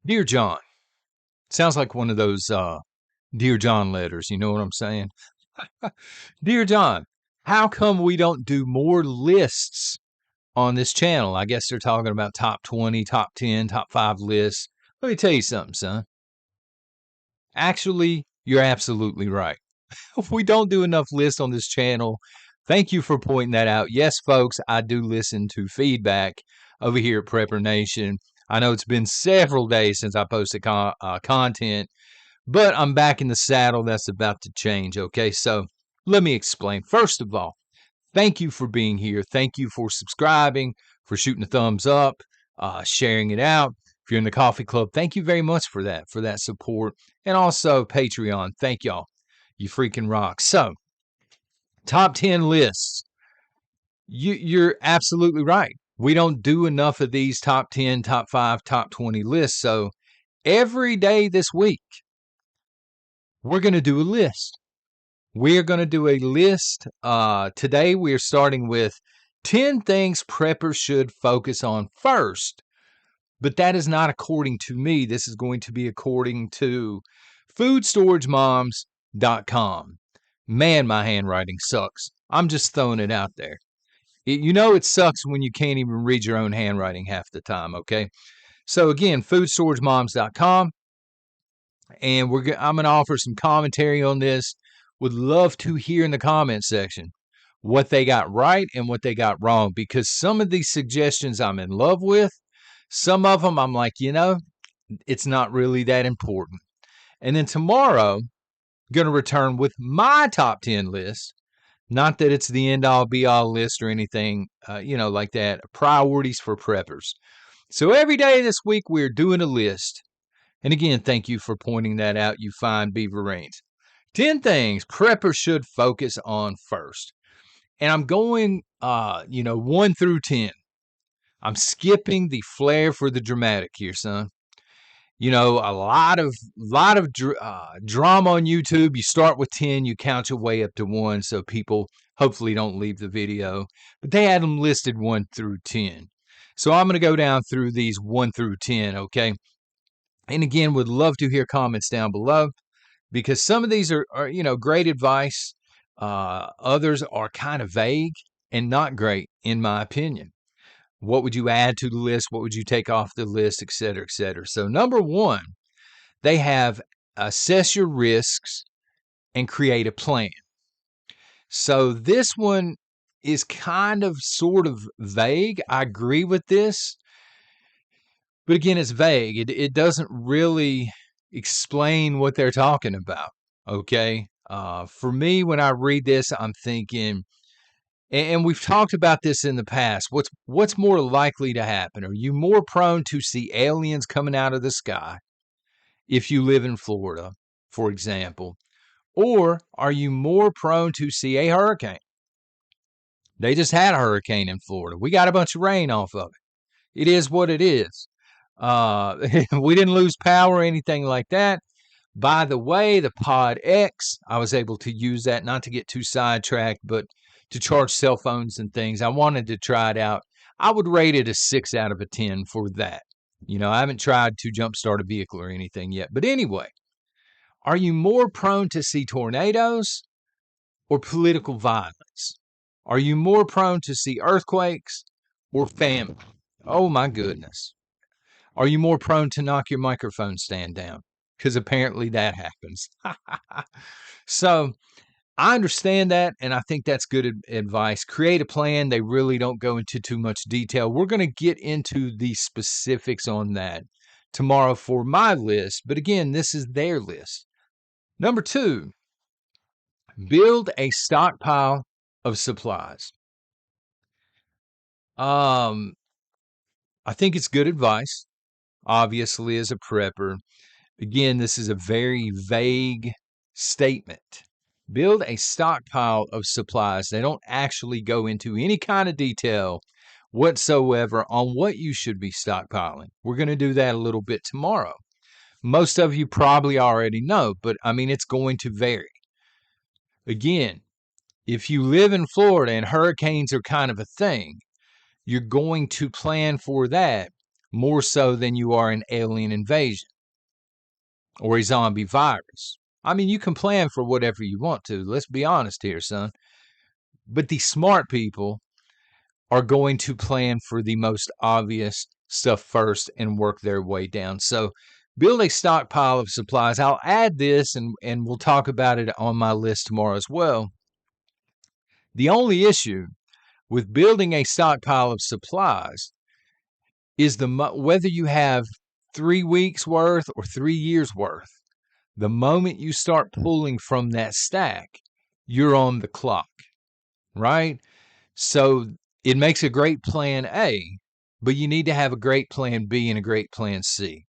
Dear John. Sounds like one of those Dear John letters. You know what I'm saying? Dear John, how come we don't do more lists on this channel? I guess they're talking about top 20, top 10, top 5 lists. Let me tell you something, son. Actually, you're absolutely right. We don't do enough lists on this channel. Thank you for pointing that out. Yes, folks, I do listen to feedback over here at Prepper Nation. I know it's been several days since I posted content, but I'm back in the saddle. That's about to change. Okay, so let me explain. First of all, thank you for being here. Thank you for subscribing, for shooting a thumbs up, sharing it out. If you're in the coffee club, thank you very much for that support. And also Patreon. Thank y'all. You freaking rock. So, top 10 lists. You're absolutely right. We don't do enough of these top 10, top 5, top 20 lists. So, every day this week, we're going to do a list. We're going to do a list. Today, we're starting with 10 things preppers should focus on first. But that is not according to me. This is going to be according to foodstoragemoms.com. Man, my handwriting sucks. I'm just throwing it out there. It sucks when you can't even read your own handwriting half the time, okay? So again, foodstoragemoms.com. And I'm going to offer some commentary on this. Would love to hear in the comment section what they got right and what they got wrong, because some of these suggestions I'm in love with. Some of them I'm like, it's not really that important. And then tomorrow, I'm going to return with my top 10 list. Not that it's the end all be all list or anything, like that. Priorities for preppers. So every day this week, we're doing a list. And again, thank you for pointing that out, you fine beaverines. 10 things preppers should focus on first. And I'm going, 1 through 10. I'm skipping the flair for the dramatic here, son. A lot of drama on YouTube. You start with 10, you count your way up to 1, so people hopefully don't leave the video. But they had them listed 1 through 10. So I'm going to go down through these 1 through 10, okay? And again, would love to hear comments down below, because some of these are great advice. Others are kind of vague and not great, in my opinion. What would you add to the list? What would you take off the list, et cetera, et cetera? So number 1, they have assess your risks and create a plan. So this one is kind of sort of vague. I agree with this. But again, it's vague. It doesn't really explain what they're talking about, okay? For me, when I read this, I'm thinking, and we've talked about this in the past, what's more likely to happen? Are you more prone to see aliens coming out of the sky if you live in Florida, for example? Or are you more prone to see a hurricane? They just had a hurricane in Florida. We got a bunch of rain off of it. It is what it is. We didn't lose power or anything like that. By the way, the Pod X, I was able to use that, not to get too sidetracked, but to charge cell phones and things. I wanted to try it out. I would rate it a 6 out of a 10 for that. I haven't tried to jumpstart a vehicle or anything yet. But anyway, are you more prone to see tornadoes or political violence? Are you more prone to see earthquakes or famine? Oh my goodness. Are you more prone to knock your microphone stand down? Because apparently that happens. So I understand that, and I think that's good advice. Create a plan. They really don't go into too much detail. We're going to get into the specifics on that tomorrow for my list. But again, this is their list. Number 2, build a stockpile of supplies. I think it's good advice, obviously, as a prepper. Again, this is a very vague statement. Build a stockpile of supplies. They don't actually go into any kind of detail whatsoever on what you should be stockpiling. We're going to do that a little bit tomorrow. Most of you probably already know, but it's going to vary. Again, if you live in Florida and hurricanes are kind of a thing, you're going to plan for that. more so than you are an alien invasion or a zombie virus. I mean, you can plan for whatever you want to. Let's be honest here, son. But the smart people are going to plan for the most obvious stuff first and work their way down. So build a stockpile of supplies. I'll add this and we'll talk about it on my list tomorrow as well. The only issue with building a stockpile of supplies is whether you have 3 weeks worth or 3 years worth. The moment you start pulling from that stack, you're on the clock, right? So it makes a great plan A, but you need to have a great plan B and a great plan C.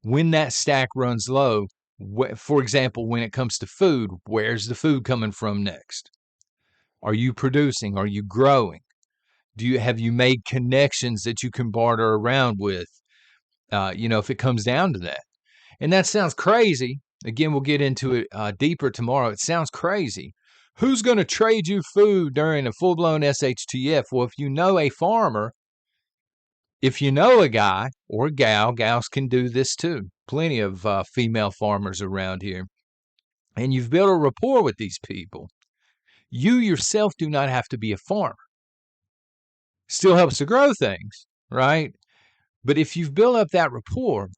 When that stack runs low, for example, when it comes to food, where's the food coming from next? Are you producing? Are you growing? Have you made connections that you can barter around with? If it comes down to that. And that sounds crazy. Again, we'll get into it deeper tomorrow. It sounds crazy. Who's going to trade you food during a full-blown SHTF? Well, if you know a farmer, if you know a guy or a gal, gals can do this too. Plenty of female farmers around here. And you've built a rapport with these people. You yourself do not have to be a farmer. Still helps to grow things, right? But if you've built up that rapport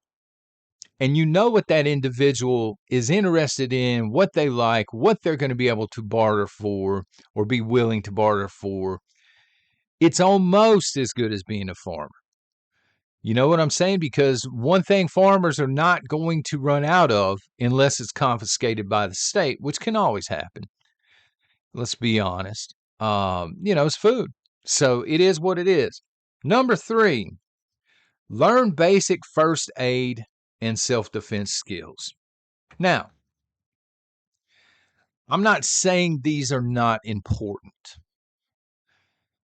and you know what that individual is interested in, what they like, what they're going to be able to barter for or be willing to barter for, it's almost as good as being a farmer. You know what I'm saying? Because one thing farmers are not going to run out of unless it's confiscated by the state, which can always happen. Let's be honest. It's food. So it is what it is. Number 3, learn basic first aid and self-defense skills. Now, I'm not saying these are not important,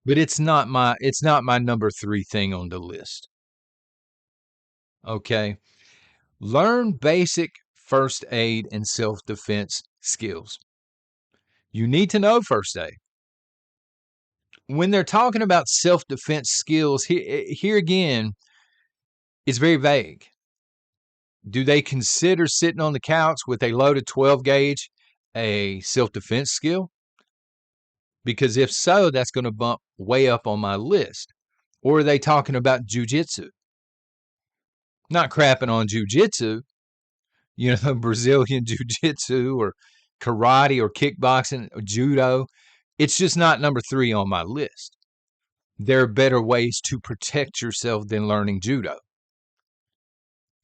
but it's not my number 3 thing on the list. Okay? Learn basic first aid and self-defense skills. You need to know first aid. When they're talking about self-defense skills, here again, it's very vague. Do they consider sitting on the couch with a loaded 12 gauge a self-defense skill? Because if so, that's going to bump way up on my list. Or are they talking about jujitsu? Not crapping on jujitsu, Brazilian jiu-jitsu or karate or kickboxing or judo. It's just not number 3 on my list. There are better ways to protect yourself than learning judo,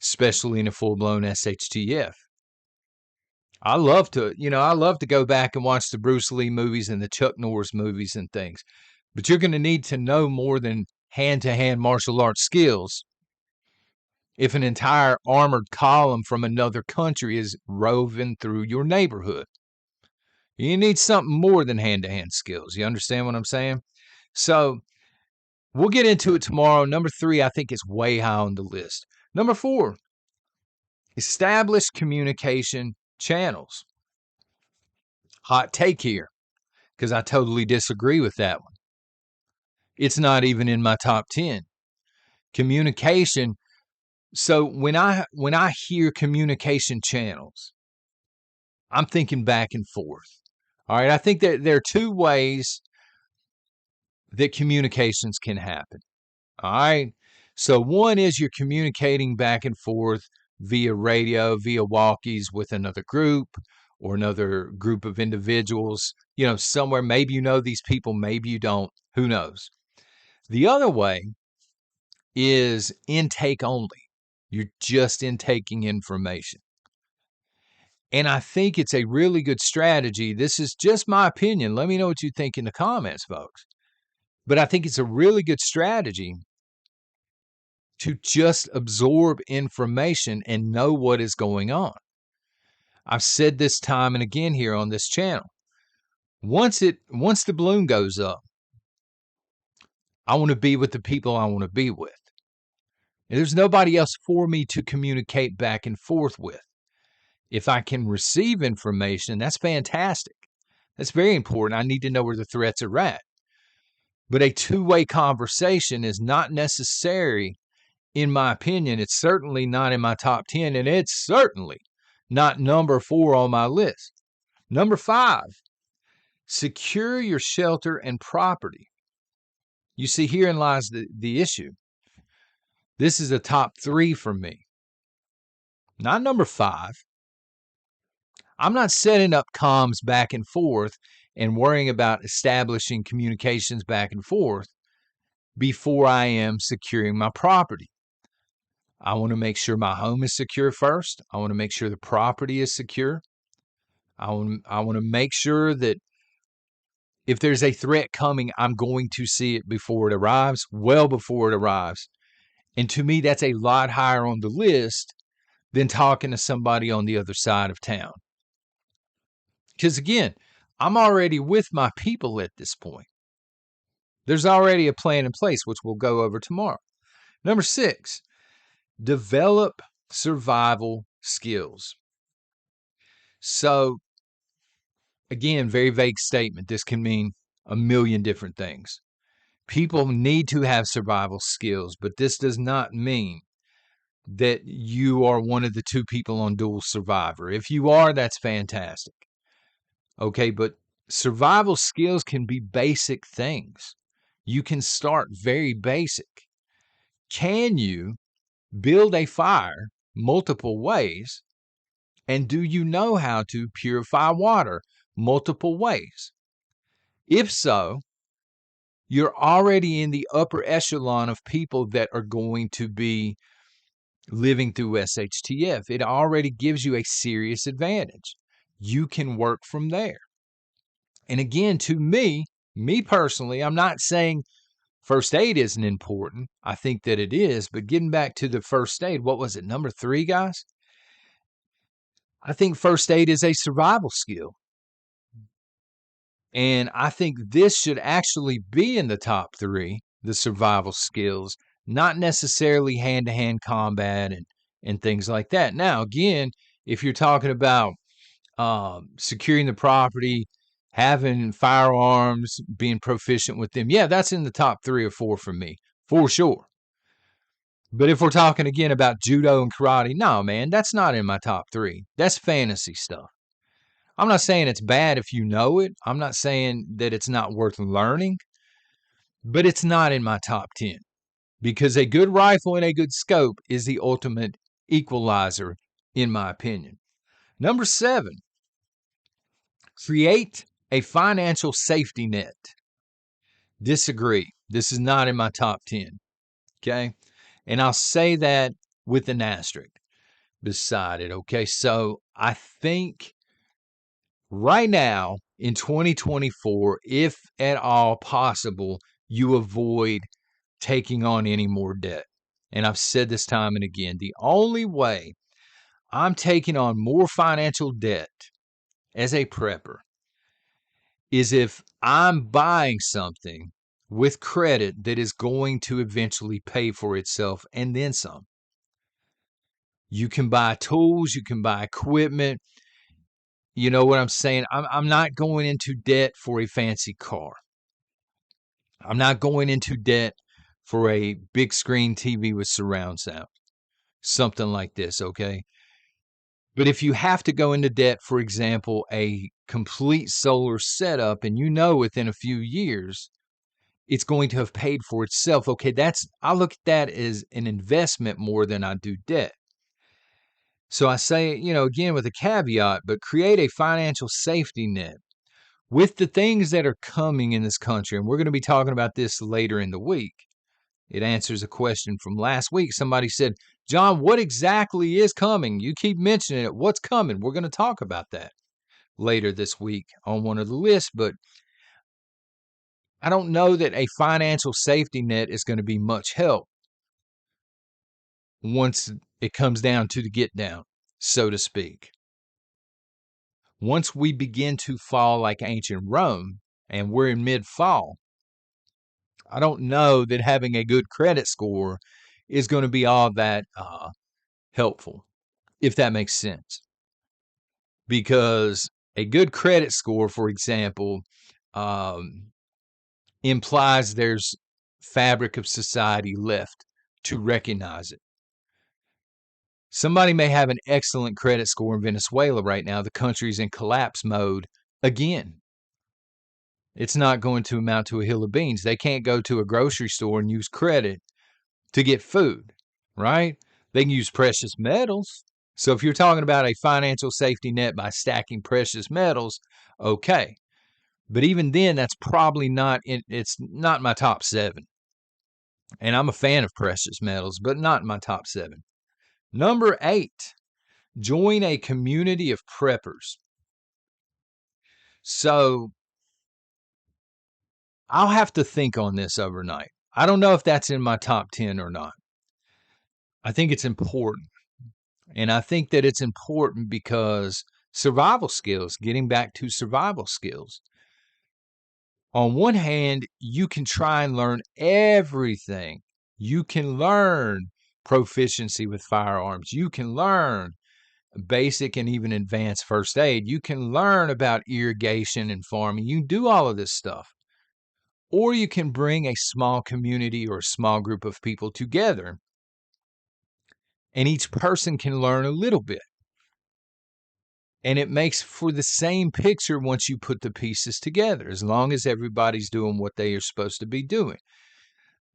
especially in a full-blown SHTF. I love to go back and watch the Bruce Lee movies and the Chuck Norris movies and things. But you're going to need to know more than hand-to-hand martial arts skills if an entire armored column from another country is roving through your neighborhood. You need something more than hand-to-hand skills. You understand what I'm saying? So we'll get into it tomorrow. Number 3, I think, is way high on the list. Number 4, establish communication channels. Hot take here, because I totally disagree with that one. It's not even in my top 10. Communication. So when I hear communication channels, I'm thinking back and forth. All right, I think that there are 2 ways that communications can happen. All right. So one is you're communicating back and forth via radio, via walkies with another group or another group of individuals, somewhere. Maybe you know these people, maybe you don't. Who knows? The other way is intake only. You're just intaking information. And I think it's a really good strategy. This is just my opinion. Let me know what you think in the comments, folks. But I think it's a really good strategy to just absorb information and know what is going on. I've said this time and again here on this channel. Once the balloon goes up, I want to be with the people I want to be with. And there's nobody else for me to communicate back and forth with. If I can receive information, that's fantastic. That's very important. I need to know where the threats are at. But a 2-way conversation is not necessary in my opinion, it's certainly not in my top 10, and it's certainly not number 4 on my list. Number 5, secure your shelter and property. You see, herein lies the issue. This is a top 3 for me, not number 5. I'm not setting up comms back and forth and worrying about establishing communications back and forth before I am securing my property. I want to make sure my home is secure first. I want to make sure the property is secure. I want to make sure that if there's a threat coming, I'm going to see it before it arrives, well before it arrives. And to me, that's a lot higher on the list than talking to somebody on the other side of town. Because again, I'm already with my people at this point. There's already a plan in place, which we'll go over tomorrow. Number 6, develop survival skills. So, again, very vague statement. This can mean a million different things. People need to have survival skills, but this does not mean that you are one of the 2 people on dual survivor. If you are, that's fantastic. Okay, but survival skills can be basic things. You can start very basic. Can you build a fire multiple ways? And do you know how to purify water multiple ways? If so, you're already in the upper echelon of people that are going to be living through SHTF. It already gives you a serious advantage. You can work from there. And again, to me personally, I'm not saying first aid isn't important. I think that it is, but getting back to the first aid, what was it, number 3, guys? I think first aid is a survival skill. And I think this should actually be in the top 3, the survival skills, not necessarily hand-to-hand combat and things like that. Now, again, if you're talking about securing the property, having firearms, being proficient with them, yeah, that's in the top 3 or 4 for me, for sure. But if we're talking again about judo and karate, no, man, that's not in my top 3. That's fantasy stuff. I'm not saying it's bad if you know it. I'm not saying that it's not worth learning, but it's not in my top 10 because a good rifle and a good scope is the ultimate equalizer, in my opinion. Number 7, create a financial safety net. Disagree. This is not in my top 10. Okay. And I'll say that with an asterisk beside it. Okay. So I think right now in 2024, if at all possible, you avoid taking on any more debt. And I've said this time and again, the only way I'm taking on more financial debt as a prepper is if I'm buying something with credit that is going to eventually pay for itself and then some. You can buy tools, you can buy equipment. You know what I'm saying? I'm not going into debt for a fancy car. I'm not going into debt for a big screen TV with surround sound. Something like this, okay? But if you have to go into debt, for example, a complete solar setup, and you know within a few years it's going to have paid for itself, okay, I look at that as an investment more than I do debt. So I say, again with a caveat, but create a financial safety net with the things that are coming in this country. And we're going to be talking about this later in the week. It answers a question from last week. Somebody said, John, what exactly is coming? You keep mentioning it. What's coming? We're going to talk about that later this week on one of the lists, but I don't know that a financial safety net is going to be much help once it comes down to the get down, so to speak. Once we begin to fall like ancient Rome and we're in mid-fall, I don't know that having a good credit score is going to be all that helpful, if that makes sense. Because a good credit score, for example, implies there's fabric of society left to recognize it. Somebody may have an excellent credit score in Venezuela right now. The country's in collapse mode again. It's not going to amount to a hill of beans. They can't go to a grocery store and use credit to get food, right? They can use precious metals. So if you're talking about a financial safety net by stacking precious metals, okay. But even then, that's probably not, it's not my top 7. And I'm a fan of precious metals, but not my top 7. Number 8, join a community of preppers. So I'll have to think on this overnight. I don't know if that's in my top 10 or not. I think it's important. And I think that it's important because survival skills, getting back to survival skills. On one hand, you can try and learn everything. You can learn proficiency with firearms. You can learn basic and even advanced first aid. You can learn about irrigation and farming. You can do all of this stuff. Or you can bring a small community or a small group of people together, and each person can learn a little bit. And it makes for the same picture once you put the pieces together, as long as everybody's doing what they are supposed to be doing.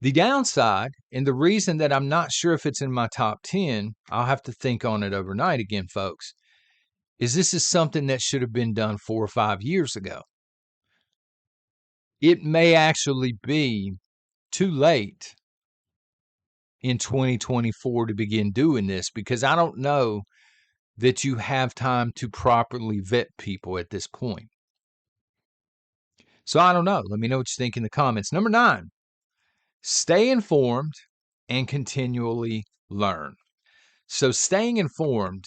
The downside, and the reason that I'm not sure if it's in my top 10, I'll have to think on it overnight again, folks, is this is something that should have been done 4 or 5 years ago. It may actually be too late in 2024 to begin doing this, because I don't know that you have time to properly vet people at this point. So I don't know. Let me know what you think in the comments. Number 9, stay informed and continually learn. So staying informed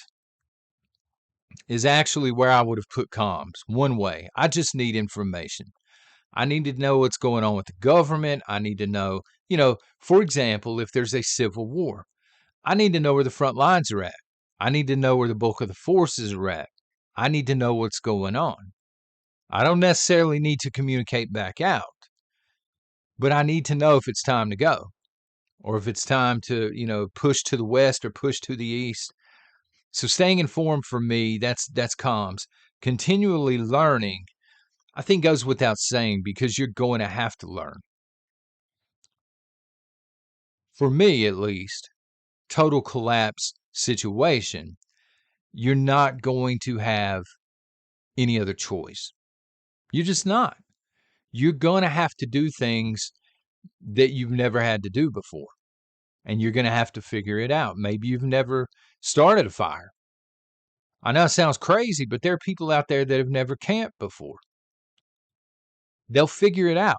is actually where I would have put comms. One way, I just need information. I need to know what's going on with the government. I need to know, for example, if there's a civil war, I need to know where the front lines are at. I need to know where the bulk of the forces are at. I need to know what's going on. I don't necessarily need to communicate back out, but I need to know if it's time to go, or if it's time to, push to the west or push to the east. So staying informed for me, that's comms. Continually learning, I think, goes without saying, because you're going to have to learn. For me, at least, total collapse situation, you're not going to have any other choice. You're just not. You're going to have to do things that you've never had to do before, and you're going to have to figure it out. Maybe you've never started a fire. I know it sounds crazy, but there are people out there that have never camped before. They'll figure it out.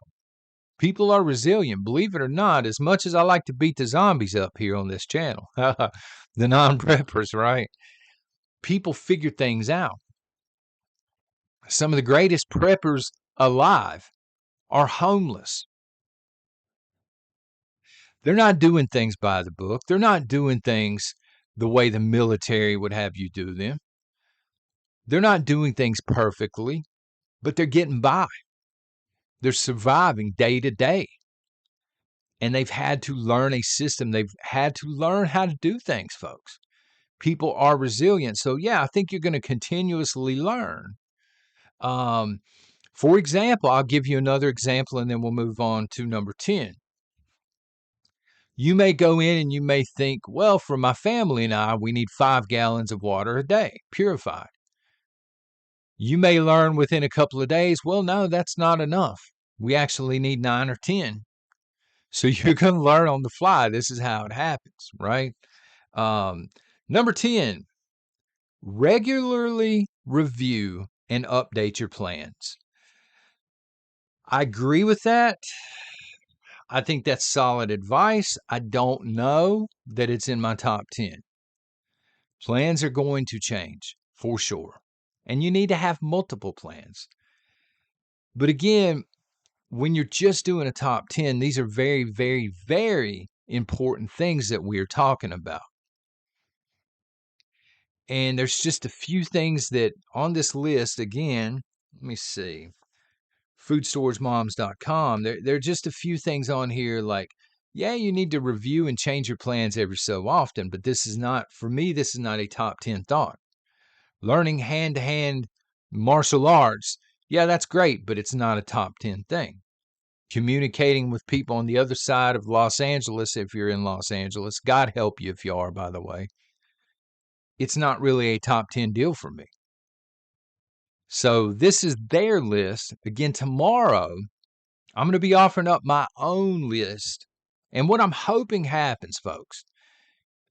People are resilient, believe it or not, as much as I like to beat the zombies up here on this channel. The non-preppers, right? People figure things out. Some of the greatest preppers alive are homeless. They're not doing things by the book. They're not doing things the way the military would have you do them. They're not doing things perfectly, but they're getting by. They're surviving day to day. And they've had to learn a system. They've had to learn how to do things, folks. People are resilient. So, yeah, I think you're going to continuously learn. For example, I'll give you another example, and then we'll move on to number 10. You may go in and you may think, well, for my family and I, we need 5 gallons of water a day, purified. You may learn within a couple of days, well, no, that's not enough. We actually need 9 or 10. So you're going to learn on the fly. This is how it happens, right? Number 10, regularly review and update your plans. I agree with that. I think that's solid advice. I don't know that it's in my top 10. Plans are going to change for sure. And you need to have multiple plans. But again, when you're just doing a top 10, these are very, very, very important things that we're talking about. And there's just a few things that on this list, again, let me see, foodstoragemoms.com, there are just a few things on here like Yeah, you need to review and change your plans every so often, but this is not, for me, this is not a top 10 thought. Learning hand-to-hand martial arts, yeah, that's great, but it's not a top 10 thing. Communicating with people on the other side of Los Angeles, if you're in Los Angeles, God help you if you are, by the way, it's not really a top 10 deal for me. So this is their list. Again, tomorrow, I'm going to be offering up my own list. And what I'm hoping happens, folks,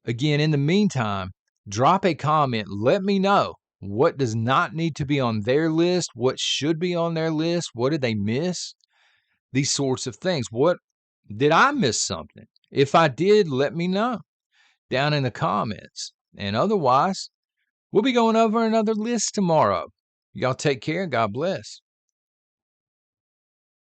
again, in the meantime, drop a comment. Let me know what does not need to be on their list, what should be on their list, what did they miss? These sorts of things. What did I miss something? If I did, let me know down in the comments. And otherwise, we'll be going over another list tomorrow. Y'all take care. God bless.